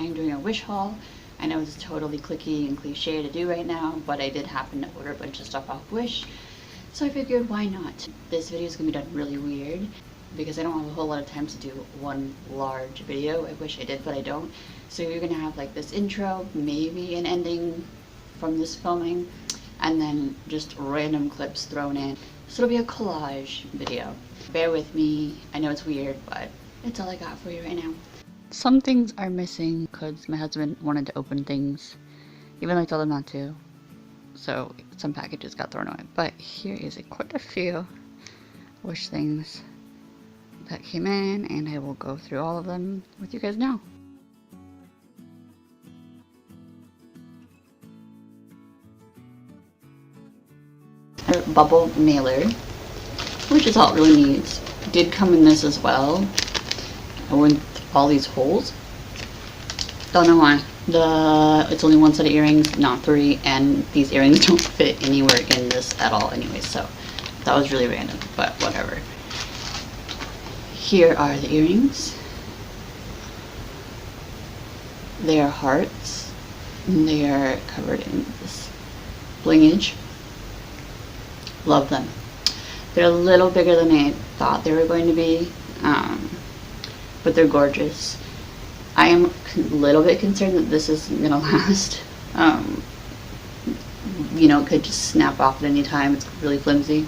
I'm doing a wish haul. I know it's totally clicky and cliche to do right now, but I did happen to order a bunch of stuff off Wish, so I figured why not. This video is going to be done really weird because I don't have a whole lot of time to do one large video. I wish I did, but I don't. So you're going to have like this intro, maybe an ending from this filming, and then just random clips thrown in. So it'll be a collage video. Bear with me. I know it's weird, but it's all I got for you right now. Some things are missing because my husband wanted to open things, even though I told him not to. So some packages got thrown away. But here is quite a few Wish things that came in, and I will go through all of them with you guys now. A bubble mailer, which is all it really needs. Did come in this as well. I went all these holes. Don't know why. It's only one set of earrings, not three, and these earrings don't fit anywhere in this at all anyway, so that was really random, but whatever. Here are the earrings. They are hearts, and they are covered in this blingage. Love them. They're a little bigger than I thought they were going to be, but they're gorgeous. I am a little bit concerned that this isn't gonna last. You know, it could just snap off at any time. It's really flimsy.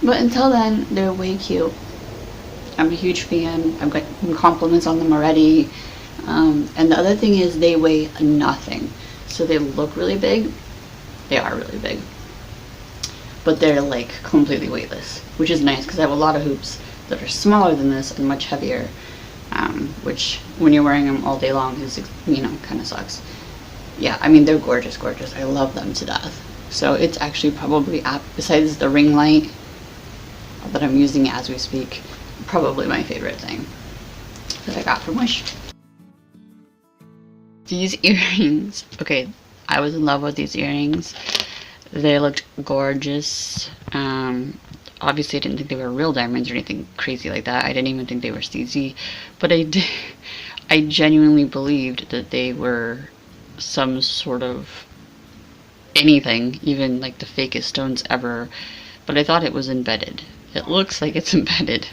But until then, they're way cute. I'm a huge fan. I've got compliments on them already. And the other thing is they weigh nothing. So they look really big. They are really big. But they're like completely weightless, which is nice because I have a lot of hoops that are smaller than this and much heavier, which when you're wearing them all day long is, you know, kind of sucks. Yeah, I mean, they're gorgeous, gorgeous. I love them to death. So it's actually probably, besides the ring light that I'm using as we speak, probably my favorite thing that I got from Wish. These earrings, okay, I was in love with these earrings. They looked gorgeous. Obviously I didn't think they were real diamonds or anything crazy like that. I didn't even think they were CZ, but I genuinely believed that they were some sort of anything, even like the fakest stones ever, but I thought it was embedded. It looks like it's embedded.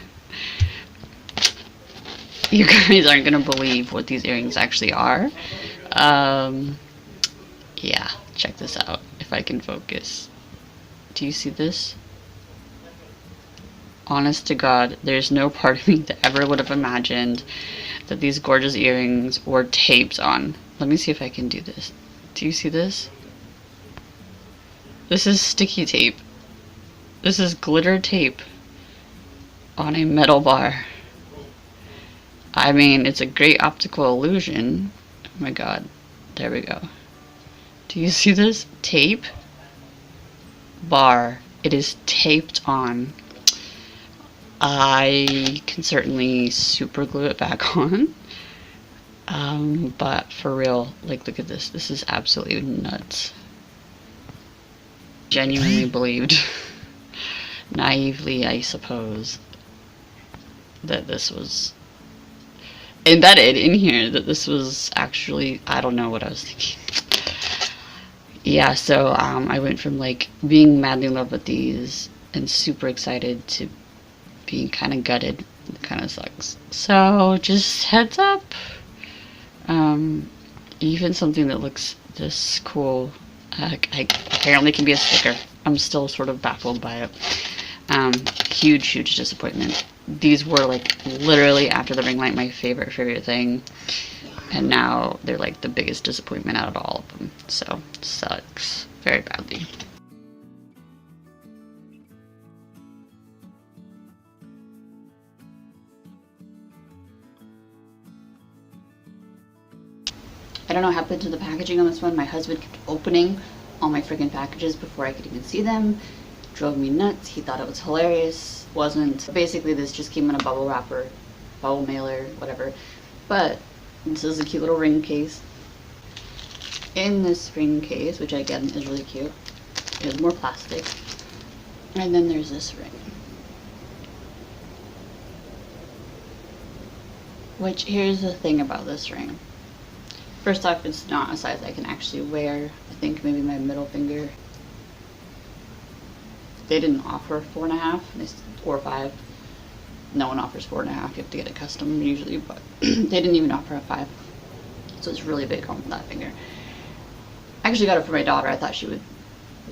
You guys aren't gonna believe what these earrings actually are. Yeah, check this out if I can focus. Do you see this? Honest to God, there's no part of me that ever would have imagined that these gorgeous earrings were taped on. Let me see if I can do this. Do you see this? This is sticky tape. This is glitter tape on a metal bar. I mean, it's a great optical illusion. Oh my God. There we go. Do you see this? Tape? Bar. It is taped on. I can certainly super glue it back on. But for real, like, look at this. This is absolutely nuts. Genuinely believed, naively I suppose, that this was embedded in here, that this was actually, I don't know what I was thinking. Yeah, so I went from like being madly in love with these and super excited to being kind of gutted. It kind of sucks. So just heads up, even something that looks this cool apparently can be a sticker. I'm still sort of baffled by it. Huge disappointment. These were like literally after the ring light my favorite thing, and now they're like the biggest disappointment out of all of them. So sucks very badly. I don't know what happened to the packaging on this one. My husband kept opening all my freaking packages before I could even see them. Drove me nuts. He thought it was hilarious. Wasn't. Basically this just came in a bubble wrapper, bubble mailer, whatever. But this is a cute little ring case. In this ring case, which again is really cute, is more plastic. And then there's this ring. Which, here's the thing about this ring. First off, it's not a size I can actually wear. I think maybe my middle finger. They didn't offer 4.5 or 5. No one offers 4.5. You have to get it custom usually, but they didn't even offer a 5. So it's really big on that finger. I actually got it for my daughter. I thought she would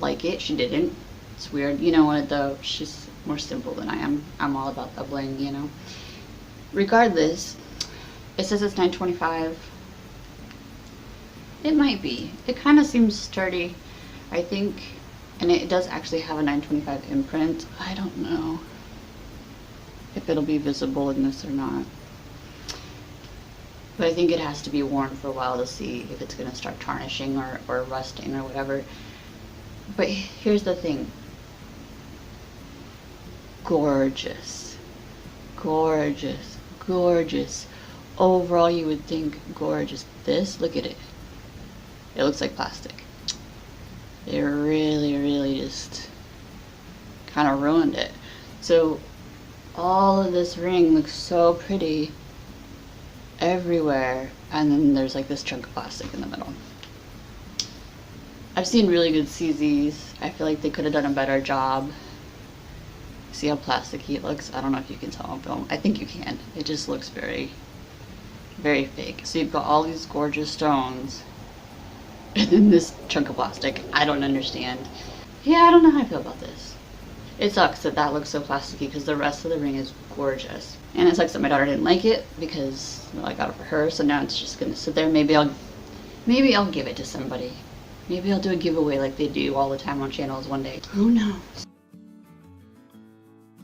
like it. She didn't. It's weird. You know what though? She's more simple than I am. I'm all about the bling, you know. Regardless, it says it's $9.25. It might be. It kind of seems sturdy, I think. And it does actually have a $9.25 imprint. I don't know if it'll be visible in this or not. But I think it has to be worn for a while to see if it's going to start tarnishing or rusting or whatever. But here's the thing. Gorgeous. Gorgeous. Gorgeous. Overall, you would think gorgeous. This, look at it. It looks like plastic. It really, really just kind of ruined it. So all of this ring looks so pretty everywhere, and then there's like this chunk of plastic in the middle. I've seen really good CZs. I feel like they could have done a better job. See how plasticky it looks? I don't know if you can tell on film. I think you can. It just looks very, very fake. So you've got all these gorgeous stones and then this chunk of plastic. I don't understand. Yeah, I don't know how I feel about this. It sucks that that looks so plasticky because the rest of the ring is gorgeous. And it sucks that my daughter didn't like it because, well, I got it for her, so now it's just gonna sit there. Maybe I'll give it to somebody. Maybe I'll do a giveaway like they do all the time on channels one day. Who knows?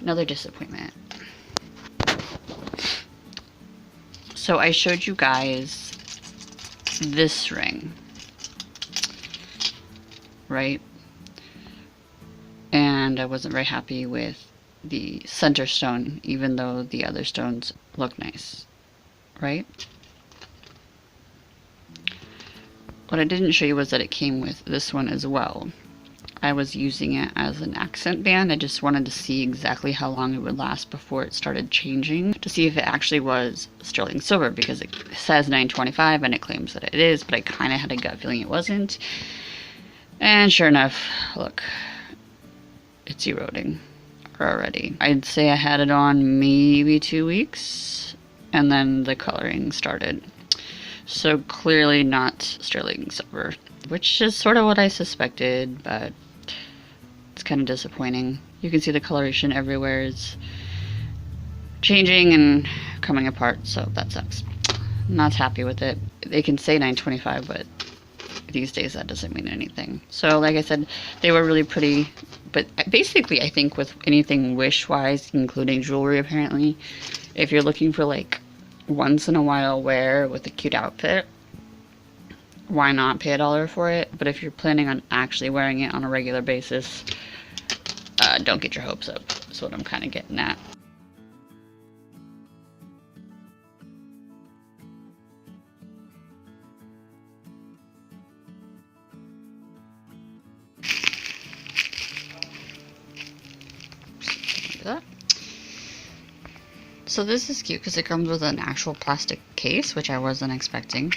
Another disappointment. So I showed you guys this ring, right? And I wasn't very happy with the center stone, even though the other stones look nice, right? What I didn't show you was that it came with this one as well. I was using it as an accent band. I just wanted to see exactly how long it would last before it started changing, to see if it actually was sterling silver, because it says $9.25 and it claims that it is, but I kind of had a gut feeling it wasn't. And sure enough, look, it's eroding already. I'd say I had it on maybe 2 weeks, and then the coloring started. So clearly not sterling silver, which is sort of what I suspected, but it's kind of disappointing. You can see the coloration everywhere is changing and coming apart, so that sucks. I'm not happy with it. They can say $9.25, but these days that doesn't mean anything. So like I said, they were really pretty, but basically I think with anything wish-wise, including jewelry apparently, if you're looking for like once in a while wear with a cute outfit, why not pay $1 for it? But if you're planning on actually wearing it on a regular basis, don't get your hopes up. That's what I'm kind of getting at. So this is cute because it comes with an actual plastic case, which I wasn't expecting.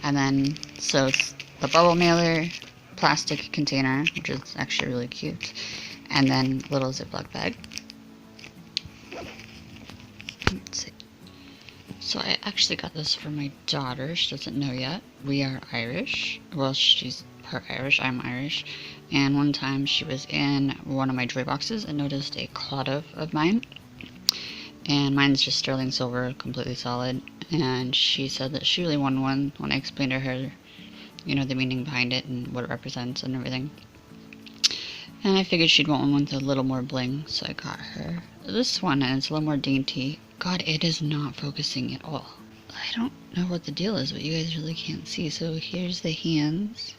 And then, so it's the bubble mailer, plastic container, which is actually really cute. And then little Ziploc bag. Let's see. So I actually got this for my daughter. She doesn't know yet. We are Irish. Well, she's part Irish. I'm Irish. And one time she was in one of my jewelry boxes and noticed a clod of mine. And mine's just sterling silver, completely solid. And she said that she really wanted one when I explained to her, you know, the meaning behind it and what it represents and everything. And I figured she'd want one with a little more bling, so I got her this one, and it's a little more dainty. God, it is not focusing at all. I don't know what the deal is, but you guys really can't see. So here's the hands,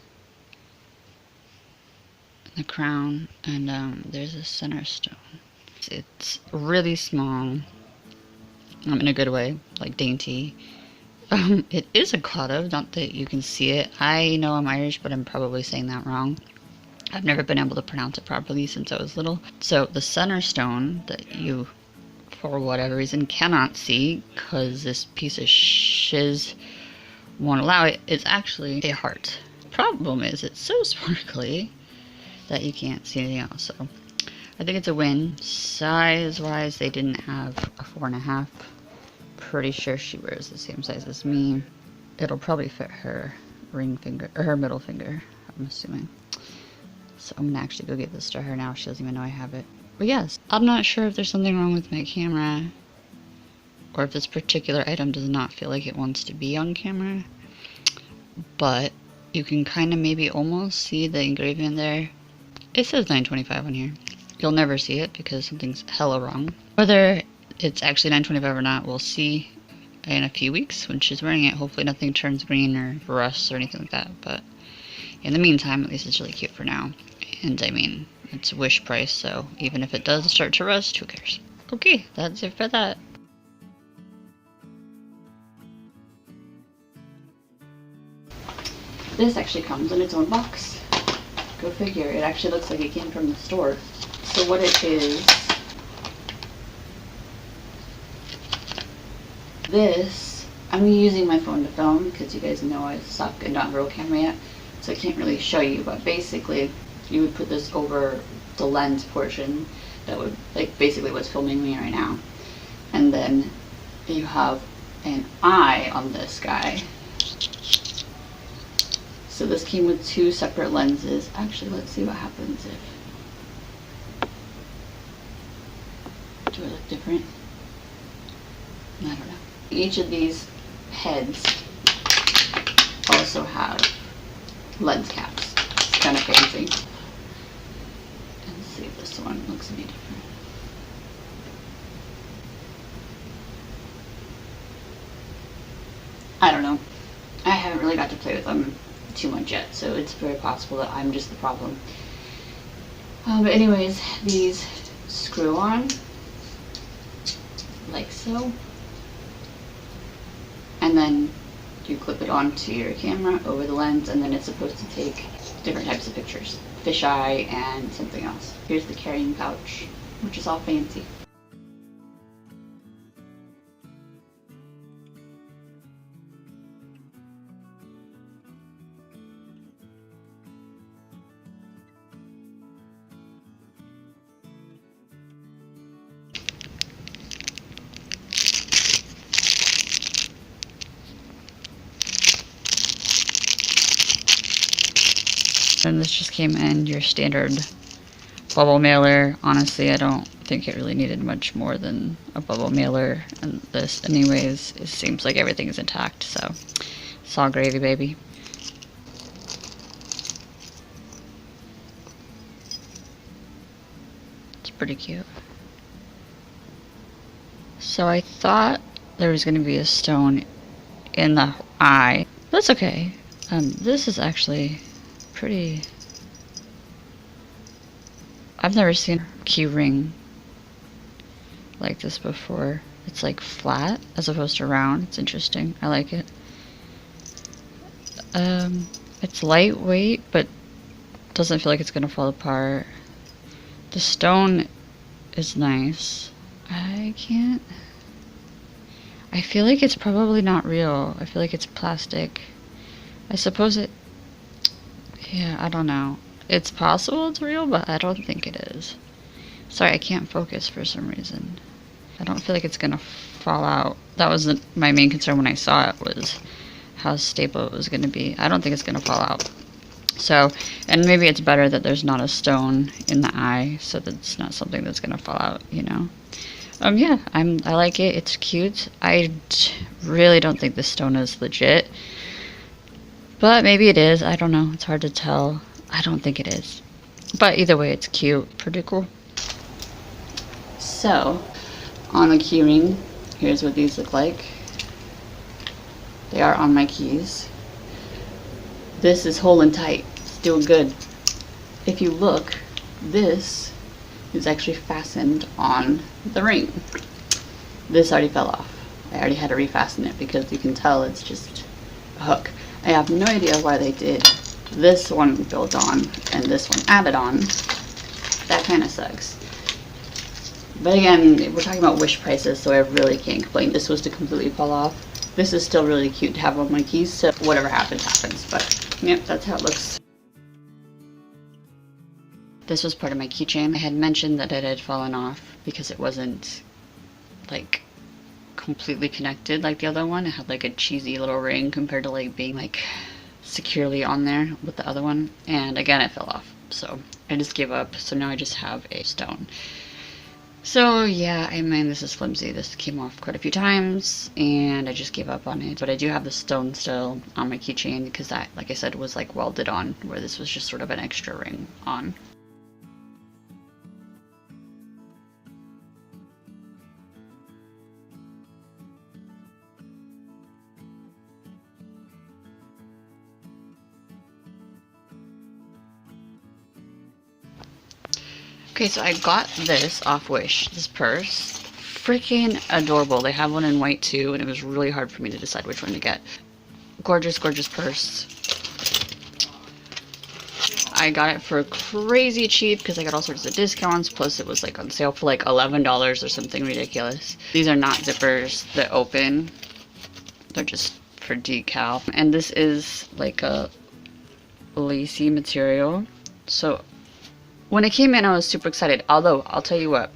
the crown, and there's a center stone. It's really small, in a good way, like dainty. It is a clod, not that you can see it. I know I'm Irish, but I'm probably saying that wrong. I've never been able to pronounce it properly since I was little. So the center stone that you, for whatever reason, cannot see, because this piece of shiz won't allow it, is actually a heart. Problem is, it's so sparkly that you can't see anything else. So I think it's a win. Size wise, they didn't have a 4.5. Pretty sure she wears the same size as me. It'll probably fit her ring finger, or her middle finger, I'm assuming. So I'm gonna actually go give this to her now. She doesn't even know I have it. But yes, I'm not sure if there's something wrong with my camera, or if this particular item does not feel like it wants to be on camera. But you can kind of maybe almost see the engraving there. It says 925 on here. You'll never see it because something's hella wrong. Whether it's actually 925 or not, we'll see in a few weeks when she's wearing it. Hopefully nothing turns green or rusts or anything like that. But in the meantime, at least it's really cute for now. And I mean, it's wish price, so even if it does start to rust, who cares? Okay, that's it for that. This actually comes in its own box. Go figure, it actually looks like it came from the store. So what it is, this, I'm using my phone to film because you guys know I suck and don't have a real camera yet, so I can't really show you, but basically you would put this over the lens portion that would, like, basically what's filming me right now. And then you have an eye on this guy. So this came with 2 separate lenses. Actually, let's see what happens if... Do I look different? I don't know. Each of these heads also have lens caps. It's kind of fancy. Let's see if this one looks any different. I don't know. I haven't really got to play with them too much yet, so it's very possible that I'm just the problem. But anyways, these screw on like so, and then you clip it onto your camera over the lens, and then it's supposed to take different types of pictures, fisheye and something else. Here's the carrying pouch, which is all fancy. And this just came in your standard bubble mailer. Honestly, I don't think it really needed much more than a bubble mailer. And this, anyways, it seems like everything is intact, so it's all gravy, baby. It's pretty cute. So I thought there was going to be a stone in the eye. That's okay. This is actually pretty... I've never seen a key ring like this before. It's like flat as opposed to round. It's interesting. I like it. It's lightweight, but doesn't feel like it's gonna fall apart. The stone is nice. I feel like it's probably not real. I feel like it's plastic. I suppose it... Yeah, I don't know. It's possible it's real, but I don't think it is. Sorry, I can't focus for some reason. I don't feel like it's gonna fall out. That was my main concern when I saw it, was how stable it was gonna be. I don't think it's gonna fall out. So, and maybe it's better that there's not a stone in the eye, so that it's not something that's gonna fall out, you know? Yeah, I like it. It's cute. I really don't think this stone is legit. But maybe it is. I don't know. It's hard to tell. I don't think it is. But either way, it's cute. Pretty cool. So, on the keyring, here's what these look like. They are on my keys. This is holding tight. It's doing good. If you look, this is actually fastened on the ring. This already fell off. I already had to refasten it because you can tell it's just a hook. I have no idea why they did this one built on and this one added on. That kind of sucks. But again, we're talking about wish prices, so I really can't complain. This was to completely fall off. This is still really cute to have on my keys, so whatever happens, happens. But yep, that's how it looks. This was part of my keychain. I had mentioned that it had fallen off because it wasn't like completely connected like the other one. It had like a cheesy little ring compared to like being like securely on there with the other one. And again, it fell off. So I just gave up. So now I just have a stone. So yeah, I mean, this is flimsy. This came off quite a few times and I just gave up on it. But I do have the stone still on my keychain because that, like I said, was like welded on, where this was just sort of an extra ring on. Okay, so I got this off Wish, this purse. Freaking adorable. They have one in white too, and it was really hard for me to decide which one to get. Gorgeous, gorgeous purse. I got it for crazy cheap because I got all sorts of discounts, plus it was like on sale for like $11 or something ridiculous. These are not zippers that open. They're just for decal. And this is like a lacy material. So when it came in, I was super excited. Although, I'll tell you what,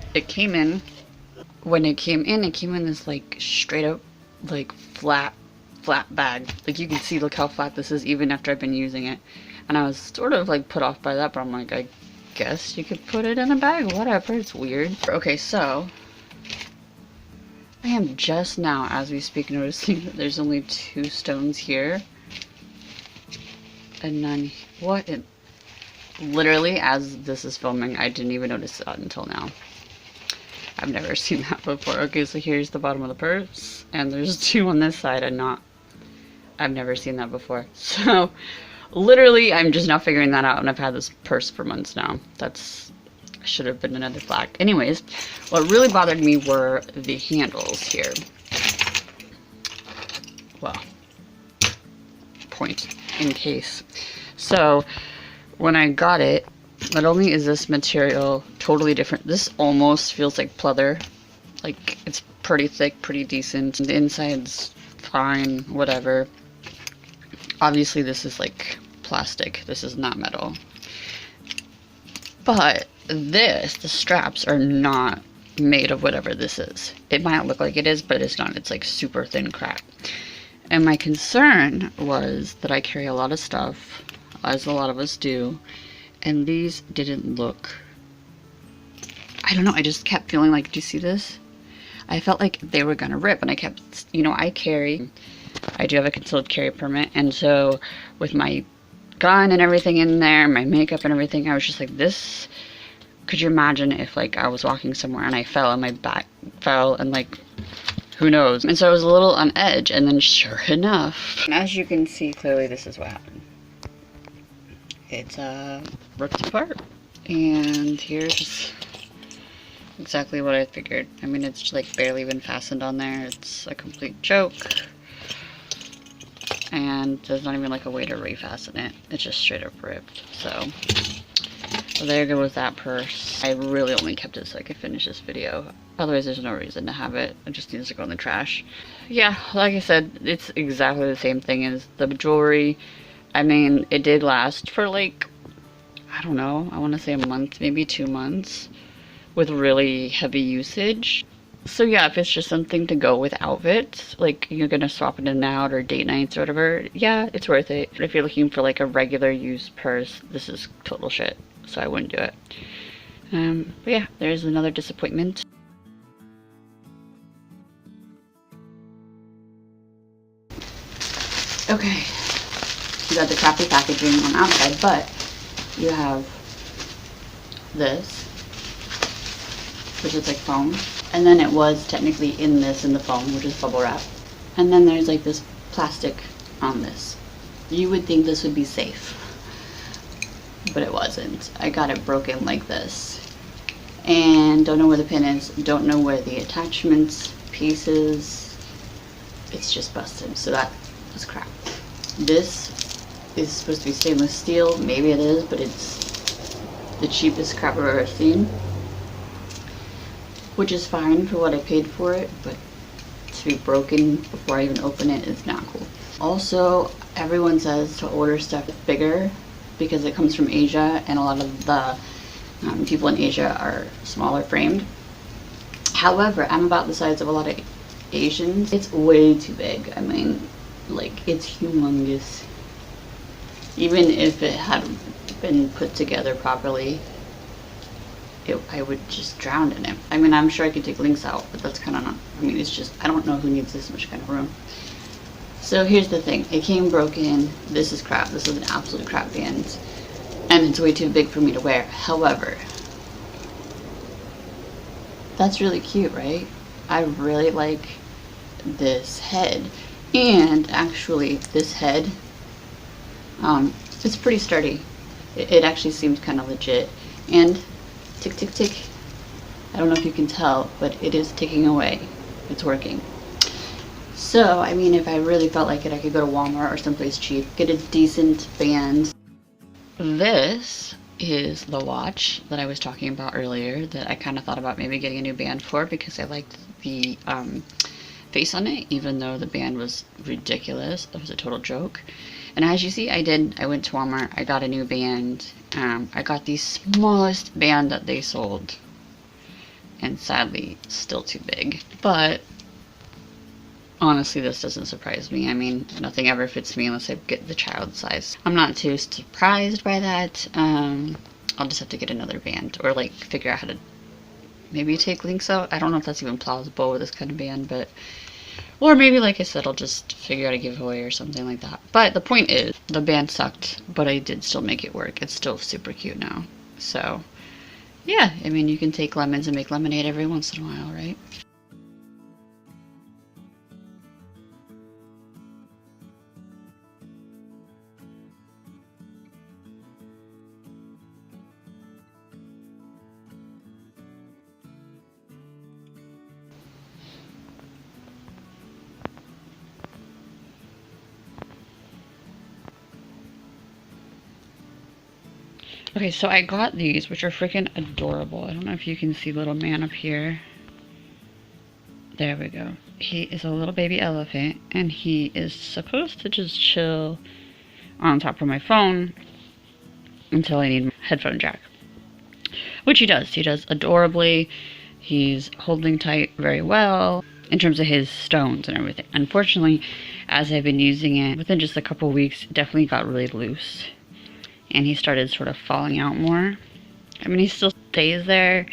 when it came in this like straight up like flat bag. Like you can see, look how flat this is even after I've been using it. And I was sort of like put off by that, but I'm like, I guess you could put it in a bag, whatever, it's weird. Okay, so I am just now, as we speak, noticing that there's only 2 stones here. And none, what in... Literally, as this is filming, I didn't even notice that until now. I've never seen that before. Okay, so here's the bottom of the purse, and there's 2 on this side, I've never seen that before. So, literally, I'm just now figuring that out, and I've had this purse for months now. Should have been another flag. Anyways, what really bothered me were the handles here. Well, point in case. So, when I got it, not only is this material totally different, this almost feels like pleather. Like, it's pretty thick, pretty decent. The inside's fine, whatever. Obviously, this is like plastic. This is not metal. But the straps are not made of whatever this is. It might look like it is, but it's not. It's like super thin crap. And my concern was that I carry a lot of stuff, as a lot of us do, and these didn't look, I don't know, I just kept feeling like, do you see this? I felt like they were gonna rip, and I kept, you know, I do have a concealed carry permit, and so with my gun and everything in there, my makeup and everything, I was just like, this, could you imagine if like I was walking somewhere and I fell and my back fell and like, who knows? And so I was a little on edge, and then sure enough, and as you can see clearly, this is what happened. It's ripped apart, and here's exactly what I figured. I mean, it's like barely even fastened on there. It's a complete joke, and there's not even like a way to refasten it. It's just straight up ripped. So there goes that purse. I really only kept it so I could finish this video. Otherwise, there's no reason to have it. It just needs to go in the trash. Yeah, like I said, it's exactly the same thing as the jewelry. I mean, it did last for like, I don't know, I want to say a month, maybe 2 months, with really heavy usage. So yeah, if it's just something to go with outfits, like you're gonna swap it in and out or date nights or whatever, yeah, it's worth it. But if you're looking for like a regular use purse, this is total shit, so I wouldn't do it. But yeah, there's another disappointment. Okay. You got the crappy packaging on the outside, but you have this, which is like foam, and then it was technically in the foam, which is bubble wrap, and then there's like this plastic on this. You would think this would be safe, but it wasn't. I got it broken like this, and don't know where the pin is, don't know where the attachments piece is. It's just busted, so that was crap. This is supposed to be stainless steel. Maybe it is, but it's the cheapest crap I've ever seen, which is fine for what I paid for it, but to be broken before I even open it is not cool. Also, everyone says to order stuff bigger because it comes from Asia, and a lot of the people in Asia are smaller framed. However, I'm about the size of a lot of Asians. It's way too big. I mean, like, it's humongous. Even if it had been put together properly, I would just drown in it. I mean, I'm sure I could take links out, but that's kind of not, I mean, it's just, I don't know who needs this much kind of room. So here's the thing. It came broken. This is crap. This is an absolute crap band. And it's way too big for me to wear. However, that's really cute, right? I really like this head. And actually, this head, it's pretty sturdy. It actually seems kind of legit. And tick, tick, tick. I don't know if you can tell, but it is ticking away. It's working. So, I mean, if I really felt like it, I could go to Walmart or someplace cheap, get a decent band. This is the watch that I was talking about earlier that I kind of thought about maybe getting a new band for because I liked the face on it, even though the band was ridiculous. It was a total joke. And as you see, I went to Walmart, I got a new band. I got the smallest band that they sold. And sadly, still too big. But honestly, this doesn't surprise me. I mean, nothing ever fits me unless I get the child size. I'm not too surprised by that. I'll just have to get another band or like figure out how to maybe take links out. I don't know if that's even plausible with this kind of band, but or maybe, like I said, I'll just figure out a giveaway or something like that. But the point is, the band sucked, but I did still make it work. It's still super cute now. So, yeah, I mean, you can take lemons and make lemonade every once in a while, right? Okay, so I got these, which are freaking adorable. I don't know if you can see little man up here. There we go. He is a little baby elephant, and he is supposed to just chill on top of my phone until I need my headphone jack. Which he does. He does adorably. He's holding tight very well in terms of his stones and everything. Unfortunately, as I've been using it, within just a couple weeks, it definitely got really loose. And he started sort of falling out more. I mean, he still stays there,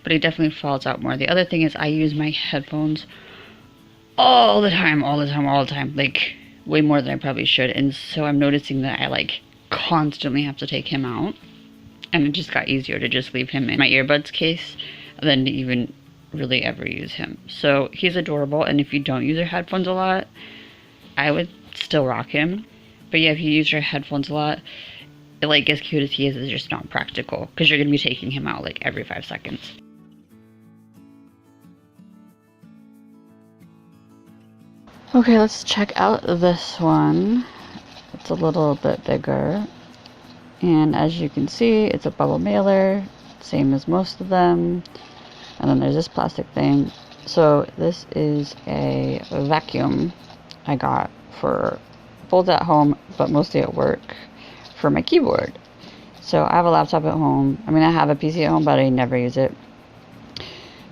but he definitely falls out more. The other thing is I use my headphones all the time, like way more than I probably should. And so I'm noticing that I like constantly have to take him out. And it just got easier to just leave him in my earbuds case than to even really ever use him. So he's adorable, and if you don't use your headphones a lot, I would still rock him. But yeah, if you use your headphones a lot, like, as cute as he is, it's just not practical because you're going to be taking him out like every 5 seconds. Okay, let's check out this one. It's a little bit bigger. And as you can see, it's a bubble mailer, same as most of them. And then there's this plastic thing. So this is a vacuum I got for both at home, but mostly at work, for my keyboard. So I have a laptop at home. I mean, I have a PC at home, but I never use it.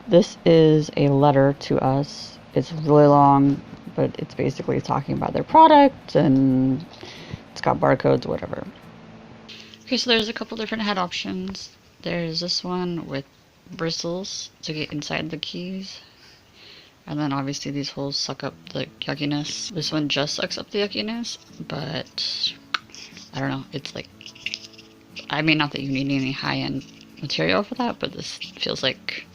This is a letter to us. It's really long, but it's basically talking about their product, and it's got barcodes, whatever. Okay, so there's a couple different head options. There's this one with bristles to get inside the keys. And then obviously these holes suck up the yuckiness. This one just sucks up the yuckiness, but I don't know, it's like, I mean, not that you need any high-end material for that, but this feels like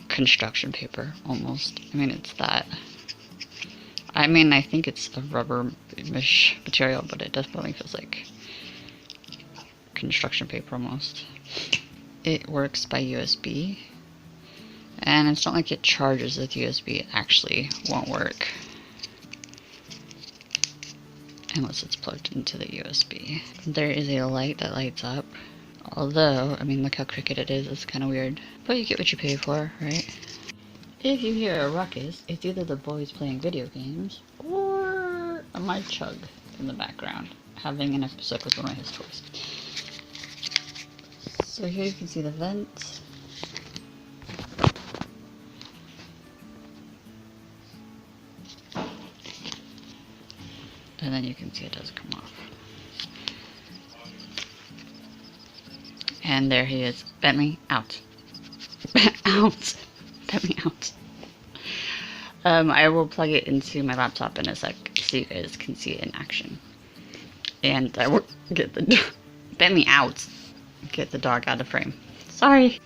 construction paper, almost. I mean, it's that. I mean, I think it's a rubber-ish material, but it definitely feels like construction paper, almost. It works by USB, and it's not like it charges with USB. It actually won't work unless it's plugged into the USB. There is a light that lights up, although, I mean, look how crooked it is. It's kind of weird, but you get what you pay for, right? If you hear a ruckus, it's either the boys playing video games or my Chug in the background having an episode with one of his toys. So here you can see the vent. And then you can see it does come off. And there he is. Bet me out. Out. Bet me out. I will plug it into my laptop in a sec so you guys can see it in action. And I will get the bet me out. Get the dog out of frame. Sorry.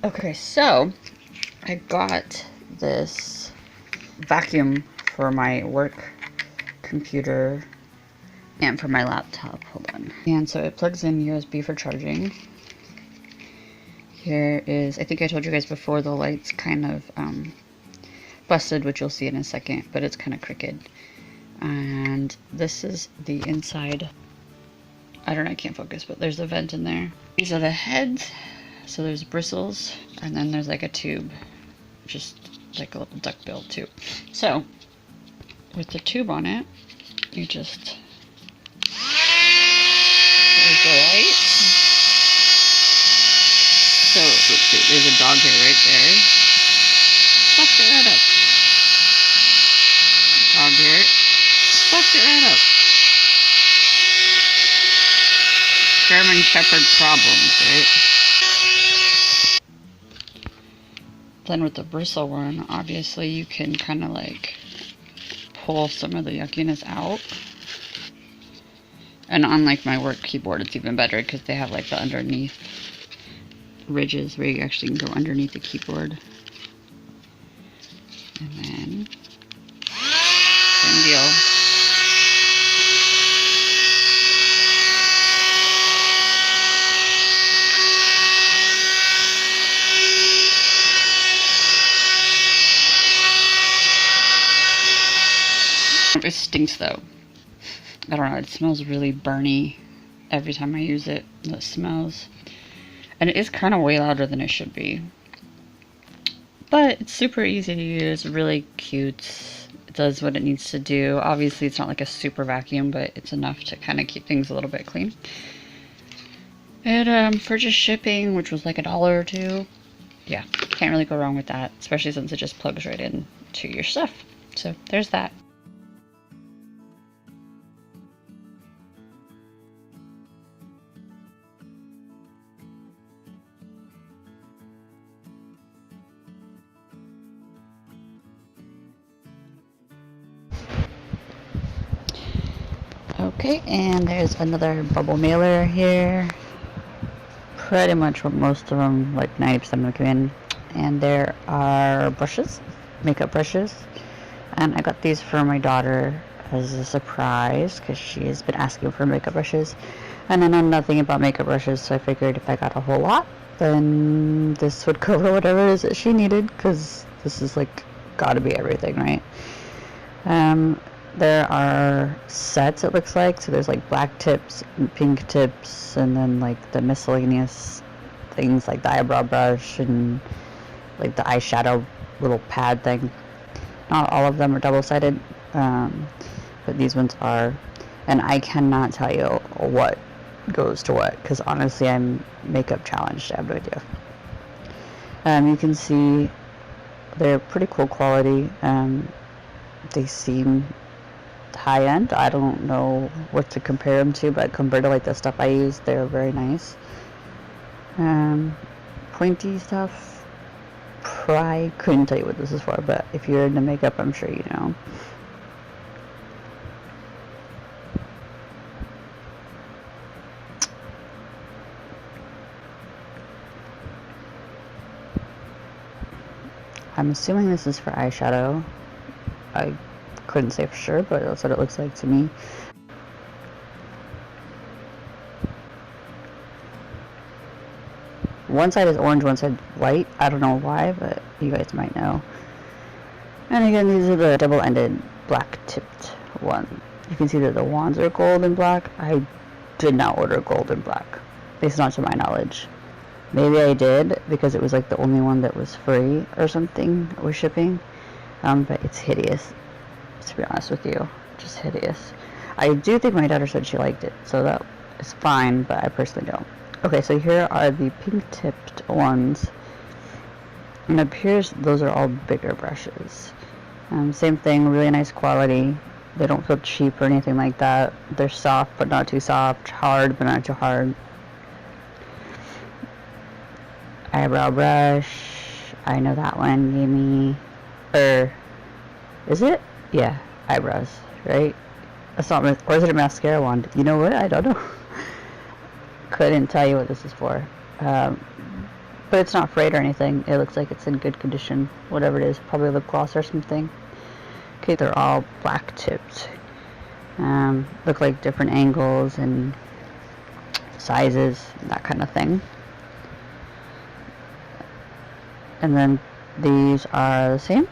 Okay, so I got this vacuum for my work computer and for my laptop. Hold on. And so it plugs in USB for charging. Here is, I think I told you guys before, the light's kind of busted, which you'll see in a second, but it's kind of crooked. And this is the inside. I don't know, I can't focus, but there's a vent in there. These are the heads. So there's bristles, and then there's like a tube, just like a little duckbill tube. So with the tube on it, you just, there's the light. So let's see, there's a dog here right there. Fucked it right up. Dog here. Fucked it right up. German Shepherd problems, right? Then with the bristle one, obviously you can kind of like pull some of the yuckiness out. And on like my work keyboard, it's even better because they have like the underneath ridges where you actually can go underneath the keyboard. And then same deal. It stinks though. I don't know, it smells really burny every time I use it. It smells. And it is kind of way louder than it should be. But it's super easy to use, really cute. It does what it needs to do. Obviously it's not like a super vacuum, but it's enough to kind of keep things a little bit clean. And for just shipping, which was like $1 or $2, yeah, can't really go wrong with that, especially since it just plugs right in to your stuff. So there's that. Okay, and there's another bubble mailer here. Pretty much what most of them, like 90% of them, come in. And there are brushes, makeup brushes. And I got these for my daughter as a surprise because she has been asking for makeup brushes. And I know nothing about makeup brushes, so I figured if I got a whole lot, then this would cover whatever it is that she needed, because this is like gotta be everything, right? There are sets, it looks like. So there's like black tips and pink tips, and then like the miscellaneous things like the eyebrow brush and like the eyeshadow little pad thing. Not all of them are double-sided, but these ones are. And I cannot tell you what goes to what, because honestly I'm makeup challenged. I have no idea. You can see they're pretty cool quality. They seem high-end. I don't know what to compare them to, but compared to like the stuff I use, they're very nice. Pointy stuff, I couldn't tell you what this is for, but if you're into makeup, I'm sure you know. I'm assuming this is for eyeshadow. I couldn't say for sure, but that's what it looks like to me. One side is orange, one side white. I don't know why, but you guys might know. And again, these are the double-ended black-tipped ones. You can see that the wands are gold and black. I did not order gold and black, at least not to my knowledge. Maybe I did because it was like the only one that was free or something with shipping. But it's hideous, to be honest with you. Just hideous. I do think my daughter said she liked it, so that is fine, but I personally don't. Okay, so here are the pink tipped ones. And it appears those are all bigger brushes. Same thing, really nice quality. They don't feel cheap or anything like that. They're soft, but not too soft. Hard, but not too hard. Eyebrow brush. I know that one gave me... is it? Yeah, eyebrows, right? That's not... Or is it a mascara wand? You know what? I don't know. Couldn't tell you what this is for. But it's not frayed or anything. It looks like it's in good condition. Whatever it is. Probably lip gloss or something. Okay, they're all black tipped. Look like different angles and sizes, that kind of thing. And then these are the same.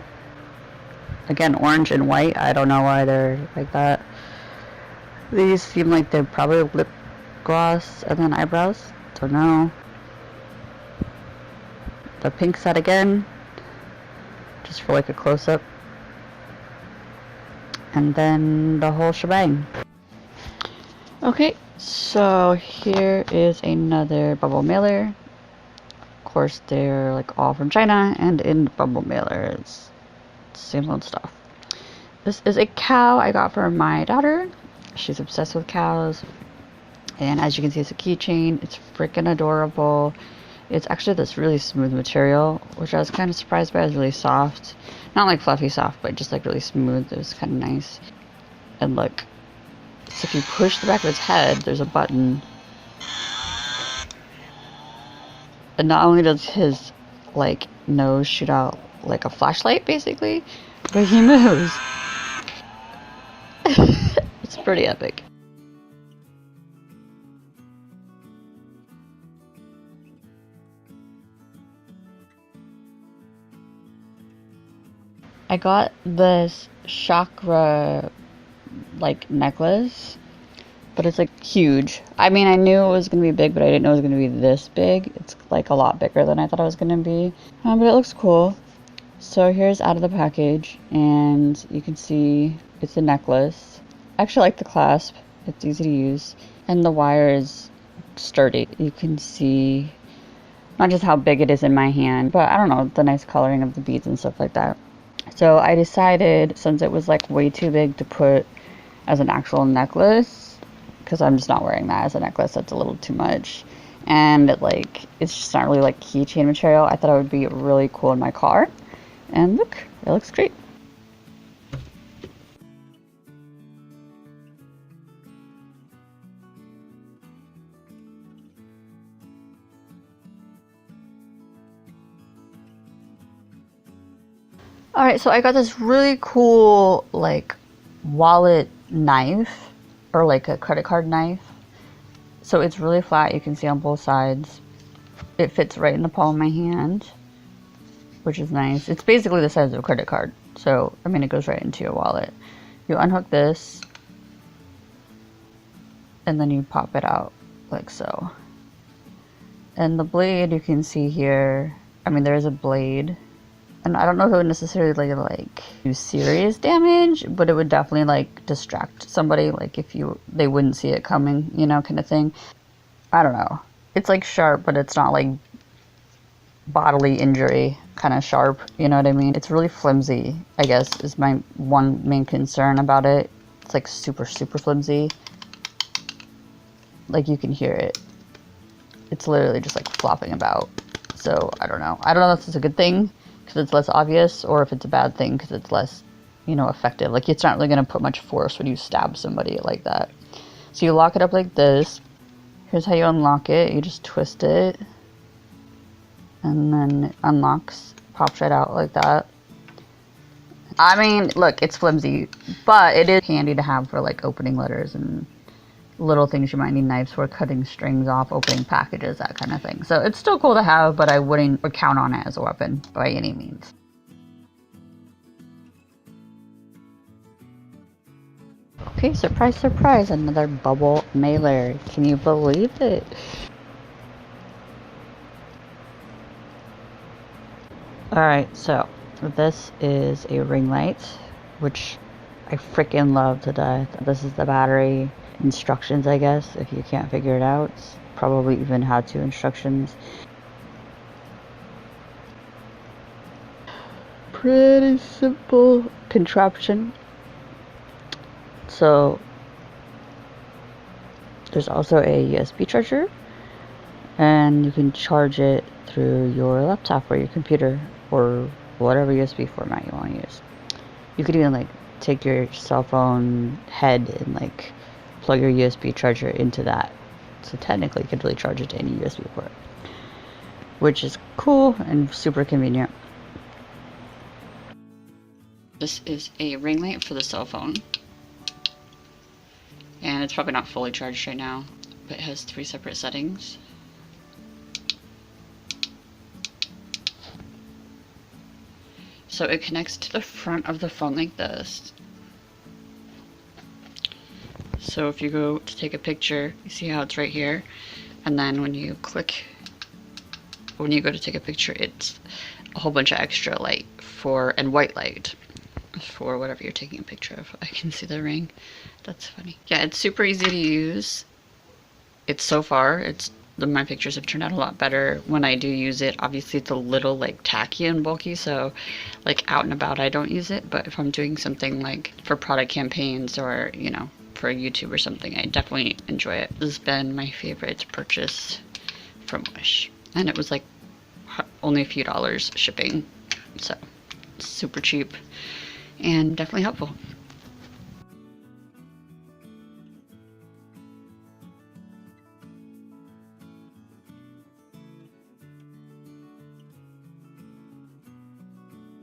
Again, orange and white. I don't know why they're like that. These seem like they're probably lip gloss and then eyebrows. Don't know. The pink set again. Just for like a close-up. And then the whole shebang. Okay, so here is another bubble mailer. Of course, they're like all from China and in bubble mailers. Same old stuff. This is a cow I got for my daughter. She's obsessed with cows. And as you can see, it's a keychain. It's freaking adorable. It's actually this really smooth material, which I was kind of surprised by. It's really soft. Not like fluffy soft, but just like really smooth. It was kind of nice. And look, so if you push the back of its head, there's a button. And not only does his like nose shoot out like a flashlight basically, but he moves. It's pretty epic. I got this chakra like necklace, but it's like huge. I mean, I knew it was gonna be big, but I didn't know it was gonna be this big. It's like a lot bigger than I thought it was gonna be, but it looks cool. So here's out of the package, and you can see it's a necklace. I actually like the clasp. It's easy to use, and the wire is sturdy. You can see not just how big it is in my hand, but I don't know, the nice coloring of the beads and stuff like that. So I decided, since it was like way too big to put as an actual necklace, because I'm just not wearing that as a necklace, that's a little too much, and it's just not really like keychain material. I thought it would be really cool in my car, and look, it looks great. Alright, so I got this really cool, like, wallet knife, or like a credit card knife. So it's really flat, you can see on both sides. It fits right in the palm of my hand, which is nice. It's basically the size of a credit card, so, I mean, it goes right into your wallet. You unhook this, and then you pop it out, like so. And the blade, you can see here, I mean, there is a blade. And I don't know if it would necessarily like do serious damage, but it would definitely like distract somebody, like if they wouldn't see it coming, you know, kind of thing. I don't know. It's like sharp, but it's not like bodily injury kind of sharp, you know what I mean? It's really flimsy, I guess, is my one main concern about it. It's like super, super flimsy. Like you can hear it. It's literally just like flopping about. So I don't know. I don't know if it's a good thing because it's less obvious, or if it's a bad thing because it's less, you know, effective. Like, it's not really going to put much force when you stab somebody like that. So you lock it up like this. Here's how you unlock it. You just twist it, and then it unlocks, pops right out like that. I mean, look, it's flimsy, but it is handy to have for like opening letters and little things you might need knives for, cutting strings off, opening packages, that kind of thing. So it's still cool to have, but I wouldn't count on it as a weapon by any means. Okay, surprise, surprise, another bubble mailer. Can you believe it? Alright, so this is a ring light, which I freaking love to death. This is the battery instructions, I guess, if you can't figure it out. Probably even how-to instructions. Pretty simple contraption. So there's also a USB charger, and you can charge it through your laptop or your computer or whatever USB format you want to use. You could even like take your cell phone head and like plug your USB charger into that. So technically you could really charge it to any USB port, which is cool and super convenient. This is a ring light for the cell phone. And it's probably not fully charged right now, but it has 3 separate settings. So it connects to the front of the phone like this. So if you go to take a picture, you see how it's right here, and then when you go to take a picture, it's a whole bunch of extra light and white light for whatever you're taking a picture of. I can see the ring. That's funny. Yeah, it's super easy to use. My pictures have turned out a lot better when I do use it. Obviously it's a little like tacky and bulky, so like out and about I don't use it, but if I'm doing something like for product campaigns or, you know, for YouTube or something, I definitely enjoy it. This has been my favorite purchase from Wish, and it was like only a few dollars shipping, so super cheap and definitely helpful.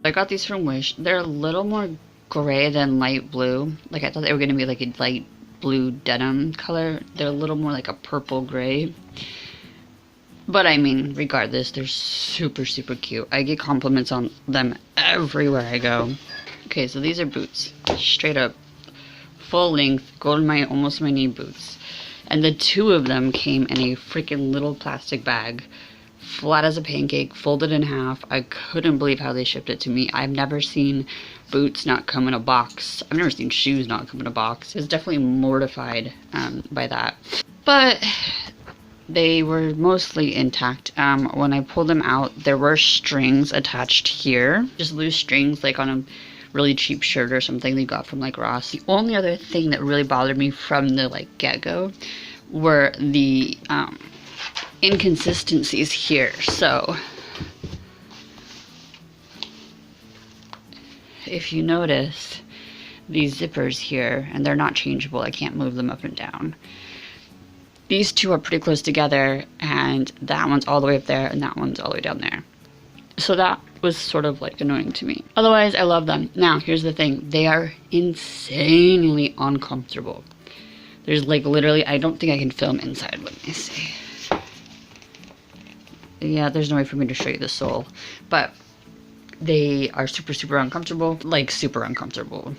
I got these from Wish. They're a little more gray than light blue. Like I thought they were going to be like a light blue denim color. They're a little more like a purple gray. But I mean, regardless, they're super, super cute. I get compliments on them everywhere I go. Okay, so these are boots. Straight up, full length, go to almost my knee boots. And the 2 of them came in a freaking little plastic bag. Flat as a pancake, folded in half. I couldn't believe how they shipped it to me. I've never seen boots not come in a box. I've never seen shoes not come in a box. I was definitely mortified by that. But they were mostly intact. When I pulled them out, there were strings attached here. Just loose strings, like on a really cheap shirt or something they got from like Ross. The only other thing that really bothered me from the like get-go were the inconsistencies here. So if you notice these zippers here, and they're not changeable, I can't move them up and down. These 2 are pretty close together, and that one's all the way up there and that one's all the way down there. So that was sort of like annoying to me. Otherwise, I love them. Now, here's the thing. They are insanely uncomfortable. There's like literally, I don't think I can film inside. Let me see. Yeah, there's no way for me to show you the sole, but they are super, super uncomfortable, like super uncomfortable.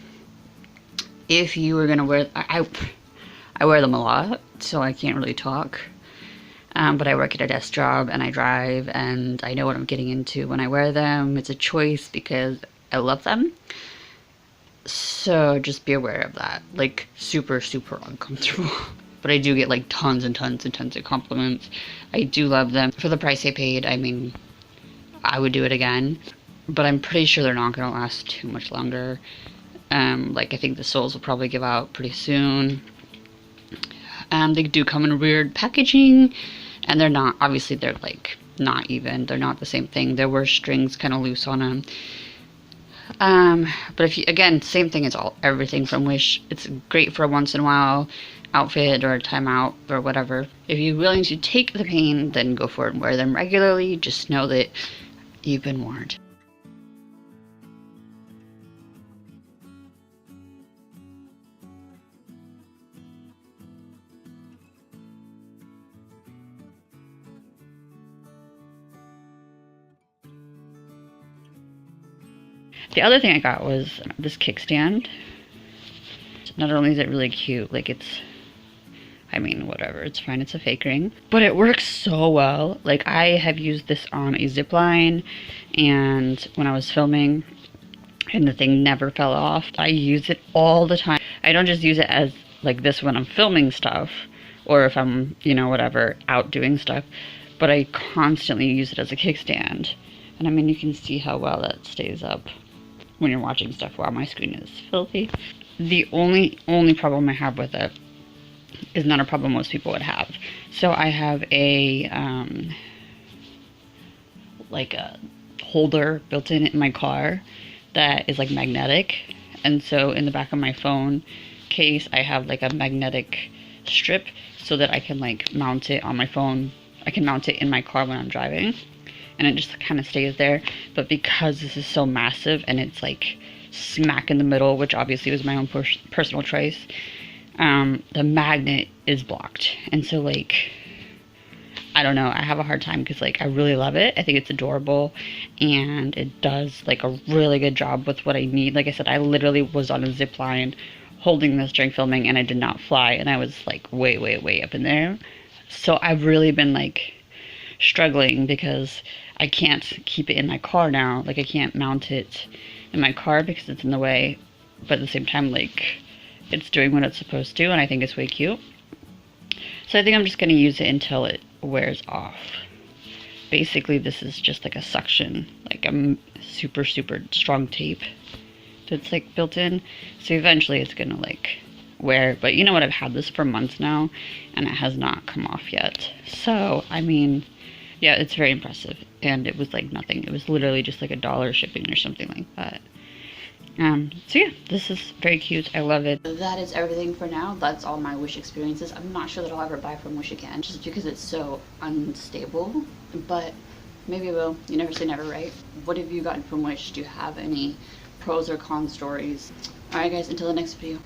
If you were gonna wear, I wear them a lot, so I can't really talk, but I work at a desk job and I drive, and I know what I'm getting into when I wear them. It's a choice because I love them, so just be aware of that. Like super, super uncomfortable. But I do get like tons and tons and tons of compliments. I do love them. For the price I paid, I mean, I would do it again. But I'm pretty sure they're not going to last too much longer. Like I think the soles will probably give out pretty soon. They do come in weird packaging. And they're not, obviously they're like not even. They're not the same thing. There were strings kind of loose on them. But if you, again, same thing as everything from Wish. It's great for a once in a while outfit or a timeout or whatever. If you're willing to take the pain, then go for it and wear them regularly. Just know that you've been warned. The other thing I got was this kickstand. Not only is it really cute, like I mean, whatever, it's fine, it's a fake ring. But it works so well. Like, I have used this on a zip line, and when I was filming, and the thing never fell off. I use it all the time. I don't just use it as like this when I'm filming stuff, or if I'm, you know, whatever, out doing stuff, but I constantly use it as a kickstand. And I mean, you can see how well that stays up when you're watching stuff. Wow, my screen is filthy. The only problem I have with it is not a problem most people would have. So I have a like a holder built in my car that is like magnetic, and so in the back of my phone case I have like a magnetic strip so that I can like mount it on my phone. I can mount it in my car when I'm driving, and it just kind of stays there. But because this is so massive and it's like smack in the middle, which obviously was my own personal choice, the magnet is blocked, and so like I don't know, I have a hard time because like I really love it. I think it's adorable, and it does like a really good job with what I need. Like I said, I literally was on a zip line holding this during filming, and I did not fly, and I was like way up in there. So I've really been like struggling because I can't keep it in my car now. Like, I can't mount it in my car because it's in the way, but at the same time, like, it's doing what it's supposed to, and I think it's way cute. So I think I'm just going to use it until it wears off. Basically, this is just like a suction, like a super strong tape that's like built in. So eventually it's going to like wear, but you know what, I've had this for months now and it has not come off yet. So, I mean, yeah, it's very impressive. And it was like nothing. It was literally just like $1 shipping or something like that. So yeah, this is very cute. I love it. That is everything for now. That's all my Wish experiences. I'm not sure that I'll ever buy from Wish again, just because it's so unstable, but maybe I will. You never say never, right? What have you gotten from Wish? Do you have any pros or cons stories? Alright guys, until the next video.